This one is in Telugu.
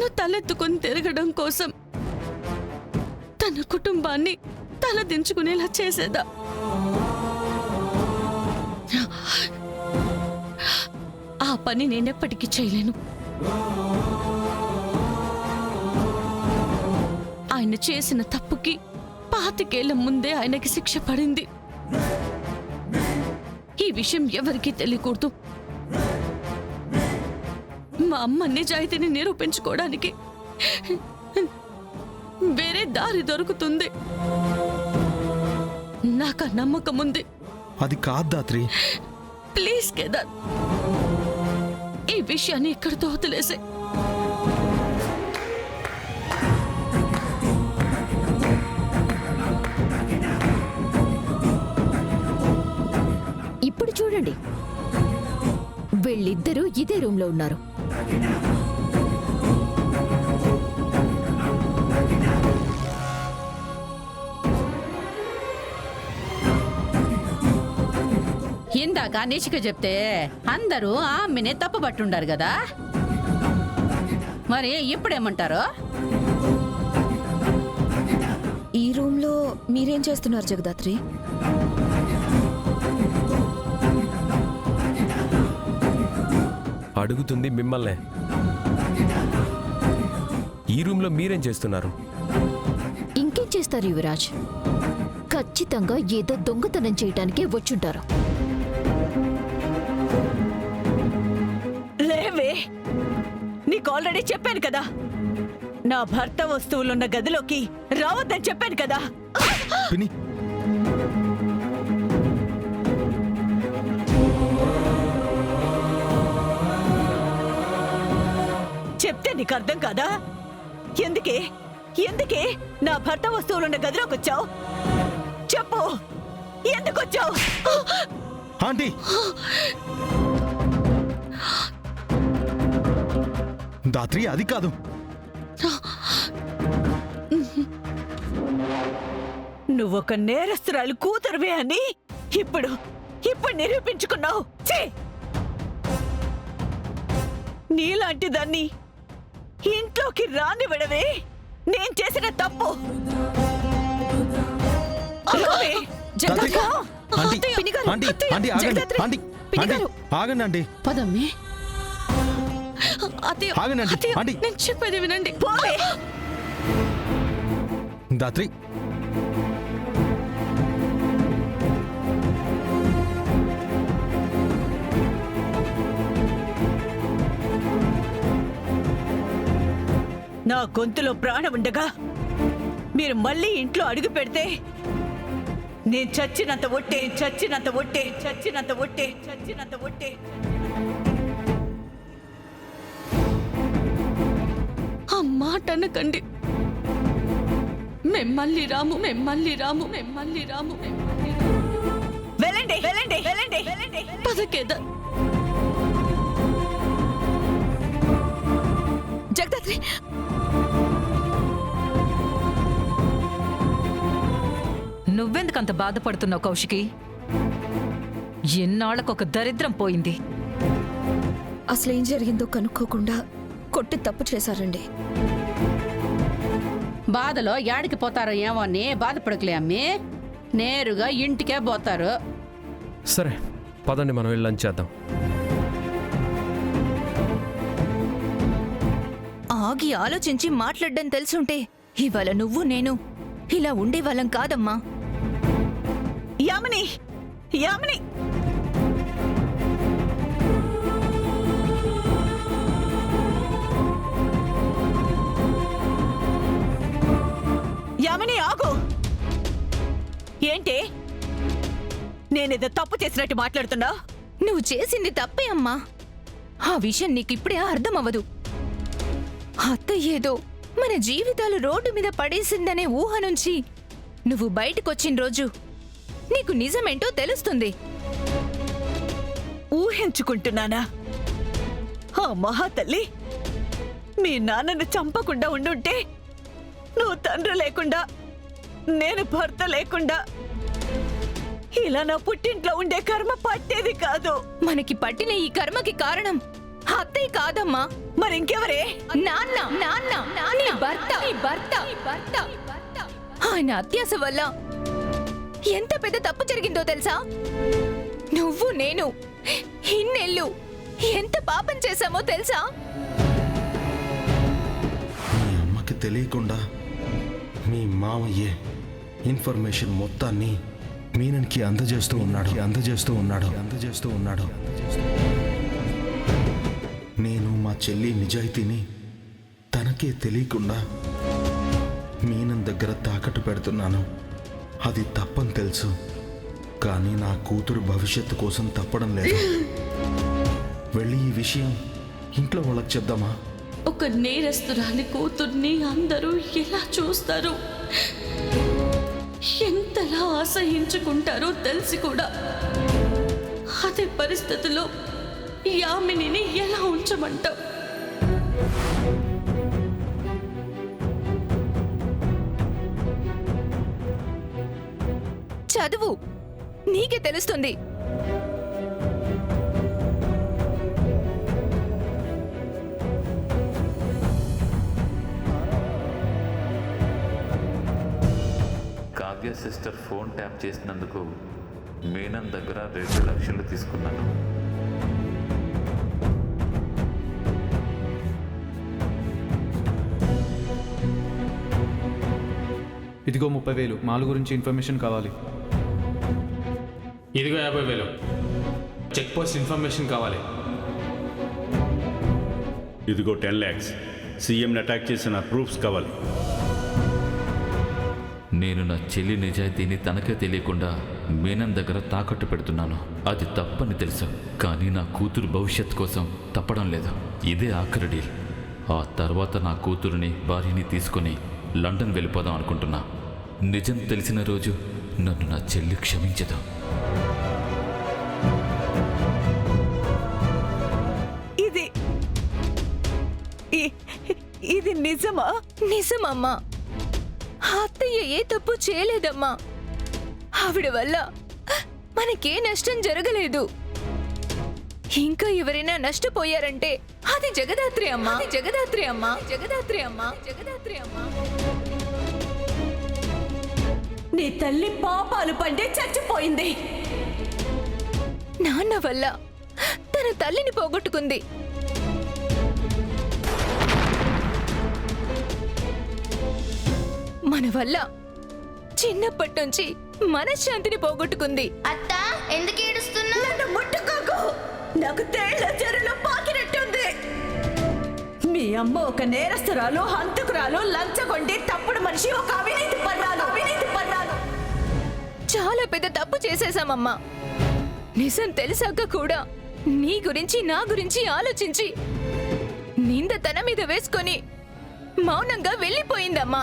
తను తలెత్తుకుని తిరగడం కోసం తన కుటుంబాన్ని తలదించుకునేలా చేసేదా? ఆ పని నేనెప్పటికీ చేయలేను. ఆయన చేసిన తప్పుకి 25 ఏళ్ల ముందే ఆయనకి శిక్ష పడింది. ఈ విషయం ఎవరికీ తెలియకూడదు. మా అమ్మ నిజాయితీని నిరూపించుకోవడానికి వేరే దారి దొరుకుతుంది. నాకు ఆ నమ్మకం ఉంది. అది కాదు దాత్రి. ప్లీజ్ కేదార్, ఈ విషయాన్ని ఇక్కడితో వదిలేసే. ఇప్పుడు చూడండి, వీళ్ళిద్దరూ ఇదే రూమ్లో ఉన్నారు. ఇందాక నిషిక చెప్తే అందరూ ఆమెనే తప్పుపట్టుండారు కదా, మరి ఇప్పుడేమంటారు? ఈ రూమ్లో మీరేం చేస్తున్నారు జగదాత్రి? అడుగుతుంది మిమ్మల్నే. ఈ రూమ్లో మీరేం చేస్తున్నారు? ఇంకేం చేస్తారు యువరాజ్? ఖచ్చితంగా ఏదో దొంగతనం చేయటానికే వచ్చుంటారు. లేవే, నీకు ఆల్రెడీ చెప్పాను కదా, నా భర్త వస్తువులున్న గదిలోకి రావద్దని చెప్పాను కదా. పిన్ని, చెప్తే నీకు అర్థం కాదా? ఎందుకే ఎందుకే నా భర్త వస్తువులున్న గదిలోకి వచ్చావు? చెప్పు, ఎందుకు వచ్చావు? ఆంటీ, దాత్రి అది కాదు. నువ్వొక నేరస్తురాలు కూతురువే అని ఇప్పుడు నిరూపించుకున్నావు. ఛీ! నీలాంటి దాన్ని ఇంట్లోకి రానివ్వడమే నేను చేసిన తప్పు. ఆగవే, దాత్రి, జగదాత్రి. ఆంటీ, అత్తయ్య, పినిగారు, ఆంటీ, అత్తయ్య, ఆంటీ, ఆగండి. జగదాత్రి, ఆంటీ, పినిగారు. ఆగండి ఆంటీ. పదమ్మి. అత్తయ్య, ఆగండి ఆంటీ, అత్తయ్య, ఆంటీ. నేను చెప్పేది వినండి. పోవే. దాత్రి, నా గొంతులో ప్రాణం ఉండగా మీరు మళ్ళీ ఇంట్లో అడుగు పెడితే నేను చచ్చినంత ఒట్టే, చచ్చినంత ఒట్టే, చచ్చినంత ఒట్టే, చచ్చినంత ఒట్టే. ఆ మాట అనకండి. మెమ్మల్లి రాము, మెమ్మల్లి రాము, మెమ్మల్లి రాము, మెమ్మల్లి రాము. వెళ్ళండి, వెళ్ళండి, వెళ్ళండి, వెళ్ళండి. పద కేదార్. జగదాత్రి, నువ్వెందుకంత బాధపడుతున్నావు కౌశికి? ఎన్నాళ్ళకొక దరిద్రం పోయింది. అసలేం జరిగిందో కనుక్కోకుండా కొట్టి తప్పు చేశారండి. బాధలో యాడికి పోతారో ఏమో అని బాధపడకలే అమ్మి, నేరుగా ఇంటికే పోతారు. సరే పదండి, మనం వెళ్ళి లంచ్ చేద్దాం. ఆగి ఆలోచించి మాట్లాడడం తెలుసుంటే ఇవాళ నువ్వు నేను ఇలా ఉండేవాళ్ళం కాదమ్మా. యామిని, యామిని, యామిని ఆగు. ఏంటి నేనేదో తప్పు చేసినట్టు మాట్లాడుతున్నా? నువ్వు చేసింది తప్పే అమ్మా. ఆ విషయం నీకిప్పుడే అర్థం అవ్వదు. అత్త ఏదో మన జీవితాలు రోడ్డు మీద పడేసిందనే ఊహ నుంచి నువ్వు బయటకొచ్చిన రోజు నీకు నిజమేంటో తెలుస్తుంది. ఊహించుకుంటున్నానా? ఆ మహాతల్లి మీ నాన్నను చంపకుండా ఉండుంటే నువ్వు తండ్రి లేకుండా, నేను భర్త లేకుండా ఇలా నా పుట్టింట్లో ఉండే కర్మ పట్టేది కాదు. మనకి పట్టిన ఈ కర్మకి కారణం అత్తయ్య కాదమ్మా, మరింకెవరే? నాన్న. భర్త ఆయన అత్యాస వల్ల ఎంత పెద్ద తప్పు జరిగిందో తెలుసా? నువ్వు నేను ఇన్నేళ్ళు ఎంత పాపం చేశామో తెలుసా? మీ అమ్మకి తెలియకుండా మీ మామయ్యే ఇన్ఫర్మేషన్ మొత్తాన్ని మీనన్కి అందజేస్తూ ఉన్నాడు. నేను మా చెల్లి నిజాయితీని తనకే తెలియకుండా మీనన్ దగ్గర తాకట్టు పెడుతున్నాను. అది తప్పని తెలుసు, కానీ నా కూతురు భవిష్యత్తు కోసం తప్పడం లేదు. వెళ్ళి ఈ విషయం ఇంట్లో వాళ్ళకి చెప్దామా? ఒక నేరస్తురాలి కూతుర్ని అందరూ ఎలా చూస్తారు, ఎంతలా అసహించుకుంటారో తెలిసి కూడా అదే పరిస్థితిలో యామినిని ఎలా ఉంచమంటావు? చదువు, నీకే తెలుస్తుంది. కావ్య సిస్టర్ ఫోన్ ట్యాప్ చేసినందుకు మీనన్ దగ్గర 2 లక్షలు తీసుకున్నాను. ఇదిగో 30,000 మాల్ గురించి ఇన్ఫర్మేషన్ కావాలి. ఇదిగో 50,000 చెక్ పోస్ట్ ఇన్ఫర్మేషన్ కావాలి. ఇదిగో 10 lakhs సీఎంని అటాక్ చేసిన ప్రూఫ్స్ కావాలి. నేను నా చెల్లి నిజాయితీని తనకే తెలియకుండా మీనన్ దగ్గర తాకట్టు పెడుతున్నాను. అది తప్పని తెలుసు, కానీ నా కూతురు భవిష్యత్ కోసం తప్పడం లేదు. ఇదే ఆఖరి డీల్. ఆ తర్వాత నా కూతురుని భార్యని తీసుకొని లండన్ వెళ్ళిపోదాం అనుకుంటున్నా. నిజం తెలిసిన రోజు నన్ను నా చెల్లి క్షమించదు. ఇది నిజమా? నిజమమ్మా. అత్తయ్య ఏ తప్పు చేయలేదమ్మా. ఆవిడ వల్ల మనకే నష్టం జరగలేదు. ఇంకా ఎవరైనా నష్టపోయారంటే అది జగదాత్రి అమ్మా. నీ తల్లి పాపాలు పండే చచ్చిపోయింది. నాన్న వల్ల తన తల్లిని పోగొట్టుకుంది. మన వల్ల చిన్నప్పటి నుంచి మనశ్శాంతిని పోగొట్టుకుంది. అత్త ఎందుకు ఏడుస్తున్నా? నన్ను ముట్టుకోకు, నాకు తేళ్ల చెరులో పాకినట్టుంది. మీ అమ్మ ఒక నేరస్తురాలు, హంతకురాలు, లంచగొండి, తప్పుడు మనిషి, ఒక అవినీతి పర్రాలు. చాలా పెద్ద తప్పు చేసేశామమ్మా. నిజం తెలిసాక కూడా నీ గురించి నా గురించి ఆలోచించి నింద తన మీద వేసుకొని మౌనంగా వెళ్ళిపోయిందమ్మా.